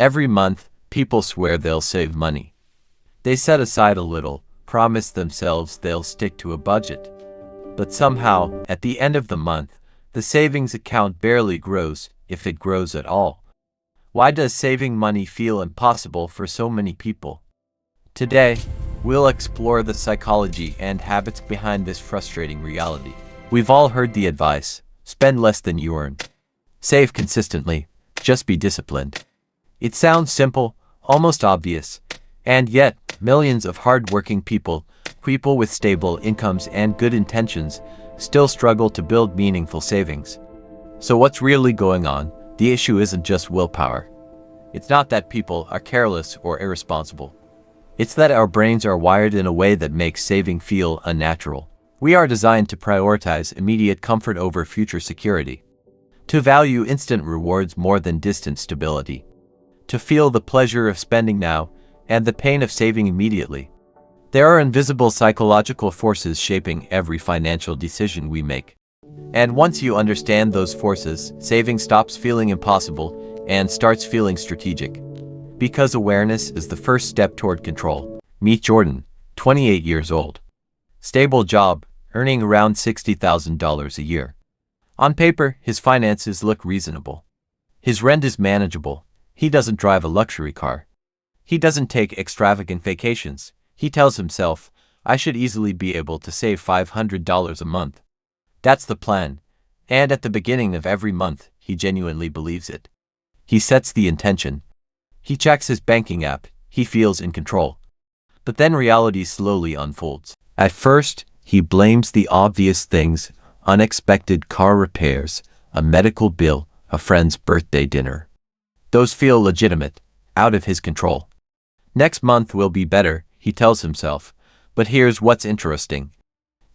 Every month, people swear they'll save money. They set aside a little, promise themselves they'll stick to a budget. But somehow, at the end of the month, the savings account barely grows, if it grows at all. Why does saving money feel impossible for so many people? Today, we'll explore the psychology and habits behind this frustrating reality. We've all heard the advice: spend less than you earn. Save consistently, just be disciplined. It sounds simple, almost obvious, and yet, millions of hard-working people with stable incomes and good intentions, still struggle to build meaningful savings. So what's really going on? The issue isn't just willpower. It's not that people are careless or irresponsible. It's that our brains are wired in a way that makes saving feel unnatural. We are designed to prioritize immediate comfort over future security, to value instant rewards more than distant stability, to feel the pleasure of spending now and the pain of saving immediately. There are invisible psychological forces shaping every financial decision we make. And once you understand those forces, saving stops feeling impossible and starts feeling strategic. Because awareness is the first step toward control. Meet Jordan, 28 years old. Stable job, earning around $60,000 a year. On paper, his finances look reasonable. His rent is manageable. He doesn't drive a luxury car. He doesn't take extravagant vacations. He tells himself, I should easily be able to save $500 a month. That's the plan. And at the beginning of every month, he genuinely believes it. He sets the intention. He checks his banking app. He feels in control. But then reality slowly unfolds. At first, he blames the obvious things: unexpected car repairs, a medical bill, a friend's birthday dinner. Those feel legitimate, out of his control. Next month will be better, he tells himself. But here's what's interesting.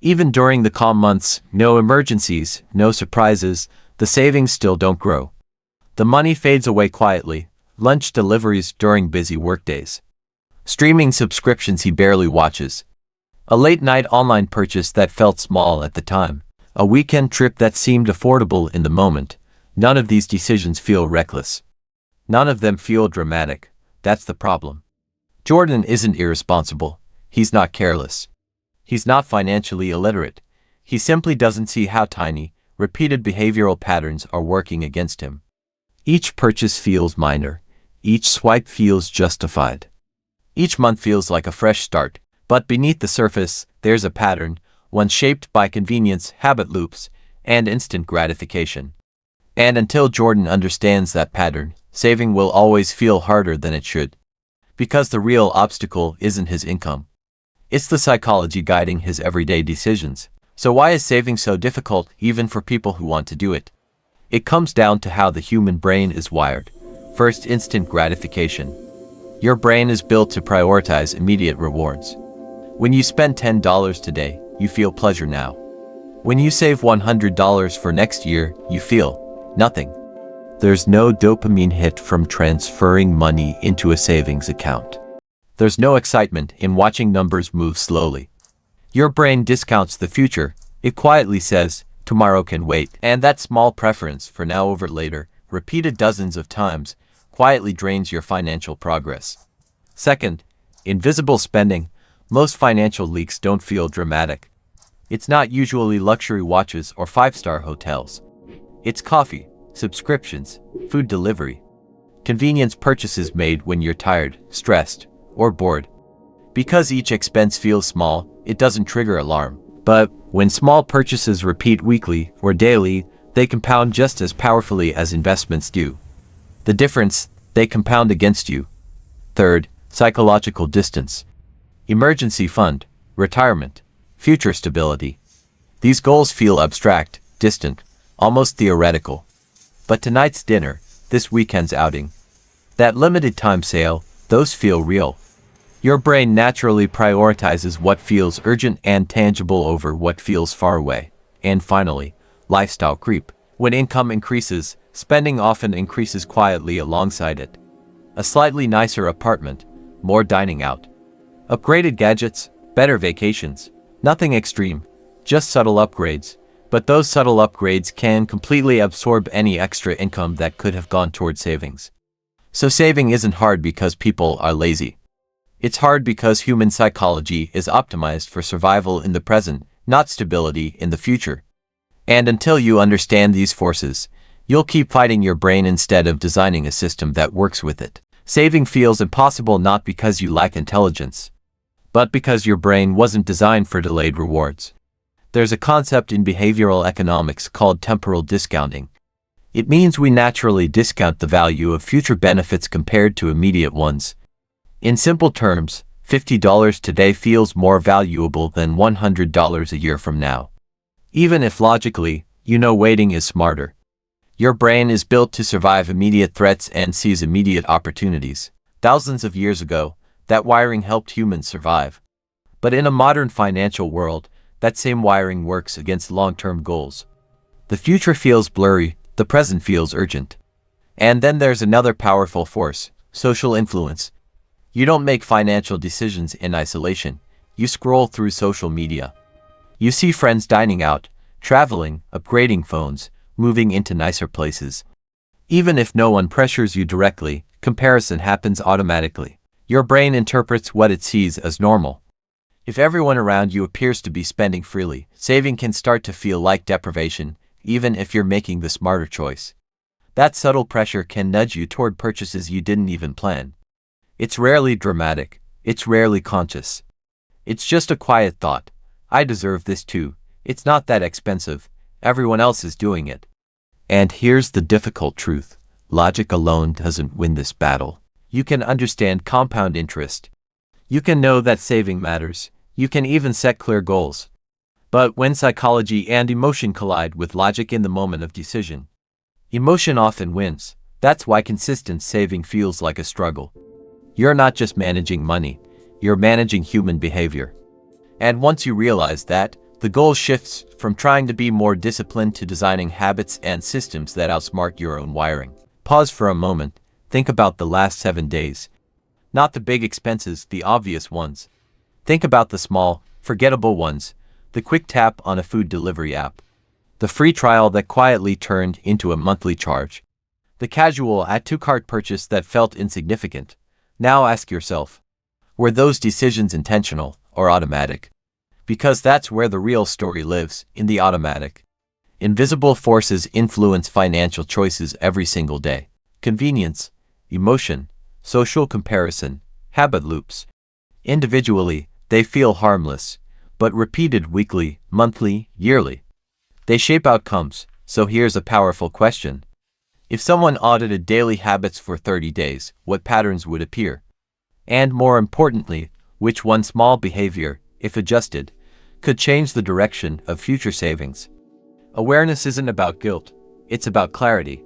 Even during the calm months, no emergencies, no surprises, the savings still don't grow. The money fades away quietly. Lunch deliveries during busy workdays. Streaming subscriptions he barely watches. A late-night online purchase that felt small at the time. A weekend trip that seemed affordable in the moment. None of these decisions feel reckless. None of them feel dramatic. That's the problem. Jordan isn't irresponsible. He's not careless. He's not financially illiterate. He simply doesn't see how tiny, repeated behavioral patterns are working against him. Each purchase feels minor. Each swipe feels justified. Each month feels like a fresh start, but beneath the surface, there's a pattern, one shaped by convenience, habit loops, and instant gratification. And until Jordan understands that pattern, saving will always feel harder than it should. Because the real obstacle isn't his income. It's the psychology guiding his everyday decisions. So why is saving so difficult, even for people who want to do it? It comes down to how the human brain is wired. First, instant gratification. Your brain is built to prioritize immediate rewards. When you spend $10 today, you feel pleasure now. When you save $100 for next year, you feel nothing. There's no dopamine hit from transferring money into a savings account. There's no excitement in watching numbers move slowly. Your brain discounts the future. It quietly says, tomorrow can wait. And that small preference for now over later, repeated dozens of times, quietly drains your financial progress. Second, invisible spending. Most financial leaks don't feel dramatic. It's not usually luxury watches or five-star hotels. It's coffee, subscriptions, food delivery, convenience purchases made when you're tired, stressed, or bored. Because each expense feels small, it doesn't trigger alarm. But when small purchases repeat weekly or daily, they compound just as powerfully as investments do. The difference, they compound against you. Third, psychological distance. Emergency fund, retirement, future stability. These goals feel abstract, distant, almost theoretical. But tonight's dinner, this weekend's outing, that limited time sale, those feel real. Your brain naturally prioritizes what feels urgent and tangible over what feels far away. And finally, lifestyle creep. When income increases, spending often increases quietly alongside it. A slightly nicer apartment, more dining out, upgraded gadgets, better vacations. Nothing extreme, just subtle upgrades. But those subtle upgrades can completely absorb any extra income that could have gone toward savings. So saving isn't hard because people are lazy. It's hard because human psychology is optimized for survival in the present, not stability in the future. And until you understand these forces, you'll keep fighting your brain instead of designing a system that works with it. Saving feels impossible not because you lack intelligence, but because your brain wasn't designed for delayed rewards. There's a concept in behavioral economics called temporal discounting. It means we naturally discount the value of future benefits compared to immediate ones. In simple terms, $50 today feels more valuable than $100 a year from now. Even if logically, you know waiting is smarter. Your brain is built to survive immediate threats and seize immediate opportunities. Thousands of years ago, that wiring helped humans survive. But in a modern financial world, that same wiring works against long-term goals. The future feels blurry, the present feels urgent. And then there's another powerful force, social influence. You don't make financial decisions in isolation. You scroll through social media. You see friends dining out, traveling, upgrading phones, moving into nicer places. Even if no one pressures you directly, comparison happens automatically. Your brain interprets what it sees as normal. If everyone around you appears to be spending freely, saving can start to feel like deprivation, even if you're making the smarter choice. That subtle pressure can nudge you toward purchases you didn't even plan. It's rarely dramatic. It's rarely conscious. It's just a quiet thought. I deserve this too. It's not that expensive. Everyone else is doing it. And here's the difficult truth. Logic alone doesn't win this battle. You can understand compound interest. You can know that saving matters. You can even set clear goals. But when psychology and emotion collide with logic in the moment of decision, emotion often wins. That's why consistent saving feels like a struggle. You're not just managing money. You're managing human behavior. And once you realize that, the goal shifts from trying to be more disciplined to designing habits and systems that outsmart your own wiring. Pause for a moment. Think about the last 7 days. Not the big expenses, the obvious ones. Think about the small, forgettable ones. The quick tap on a food delivery app. The free trial that quietly turned into a monthly charge. The casual add-to-cart purchase that felt insignificant. Now ask yourself, were those decisions intentional or automatic? Because that's where the real story lives, in the automatic. Invisible forces influence financial choices every single day. Convenience, emotion, social comparison, habit loops. Individually, they feel harmless, but repeated weekly, monthly, yearly, they shape outcomes. So here's a powerful question. If someone audited daily habits for 30 days, what patterns would appear? And more importantly, which one small behavior, if adjusted, could change the direction of future savings? Awareness isn't about guilt, it's about clarity.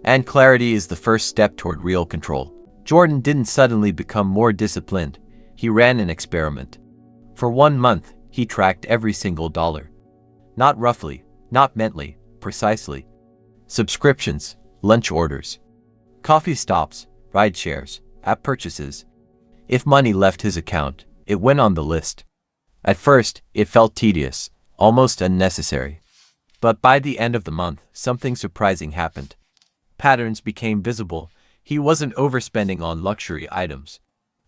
And clarity is the first step toward real control. Jordan didn't suddenly become more disciplined. He ran an experiment. For 1 month, he tracked every single dollar. Not roughly, not mentally, precisely. Subscriptions, lunch orders, coffee stops, ride shares, app purchases. If money left his account, it went on the list. At first, it felt tedious, almost unnecessary. But by the end of the month, something surprising happened. Patterns became visible. He wasn't overspending on luxury items.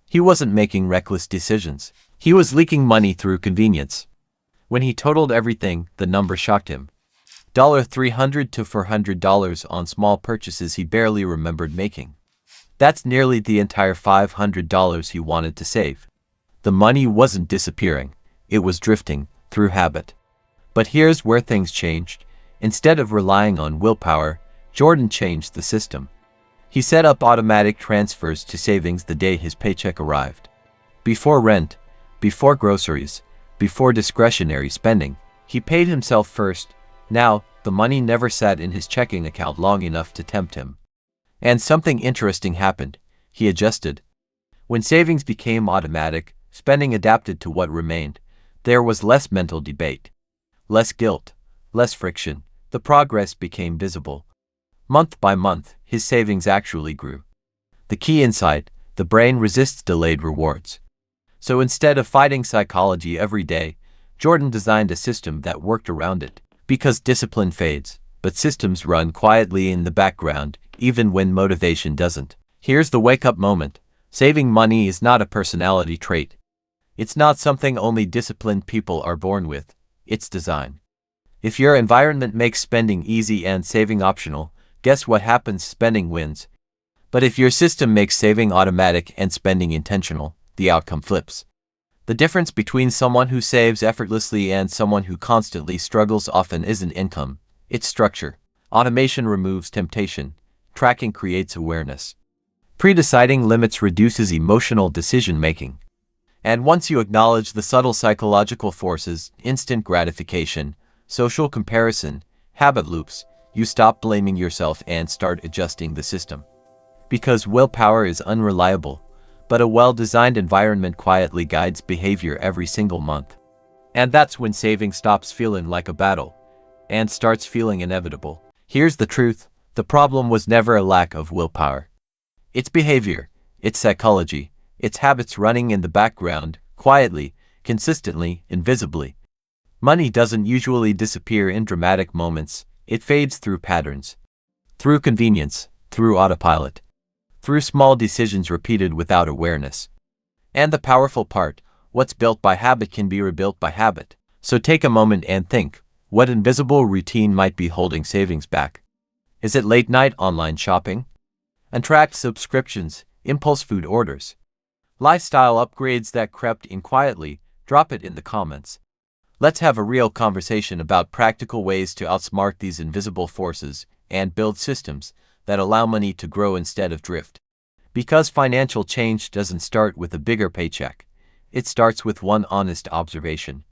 He wasn't making reckless decisions. He was leaking money through convenience. When he totaled everything, the number shocked him. $300 to $400 on small purchases he barely remembered making. That's nearly the entire $500 he wanted to save. The money wasn't disappearing. It was drifting, through habit. But here's where things changed. Instead of relying on willpower, Jordan changed the system. He set up automatic transfers to savings the day his paycheck arrived. Before rent, before groceries, before discretionary spending, he paid himself first. Now, the money never sat in his checking account long enough to tempt him. And something interesting happened. He adjusted. When savings became automatic, spending adapted to what remained. There was less mental debate, less guilt, less friction. The progress became visible. Month by month, his savings actually grew. The key insight: the brain resists delayed rewards. So instead of fighting psychology every day, Jordan designed a system that worked around it. Because discipline fades, but systems run quietly in the background, even when motivation doesn't. Here's the wake-up moment. Saving money is not a personality trait. It's not something only disciplined people are born with. It's design. If your environment makes spending easy and saving optional, guess what happens? Spending wins. But if your system makes saving automatic and spending intentional, the outcome flips. The difference between someone who saves effortlessly and someone who constantly struggles often isn't income, it's structure. Automation removes temptation. Tracking creates awareness. Pre-deciding limits reduces emotional decision-making. And once you acknowledge the subtle psychological forces, instant gratification, social comparison, habit loops, you stop blaming yourself and start adjusting the system. Because willpower is unreliable, but a well-designed environment quietly guides behavior every single month. And that's when saving stops feeling like a battle and starts feeling inevitable. Here's the truth: the problem was never a lack of willpower. It's behavior, it's psychology, it's habits running in the background, quietly, consistently, invisibly. Money doesn't usually disappear in dramatic moments, it fades through patterns. Through convenience, through autopilot. Through small decisions repeated without awareness. And the powerful part, what's built by habit can be rebuilt by habit. So take a moment and think, what invisible routine might be holding savings back? Is it late-night online shopping? Untracked subscriptions, impulse food orders? Lifestyle upgrades that crept in quietly? Drop it in the comments. Let's have a real conversation about practical ways to outsmart these invisible forces and build systems that allow money to grow instead of drift. Because financial change doesn't start with a bigger paycheck. It starts with one honest observation.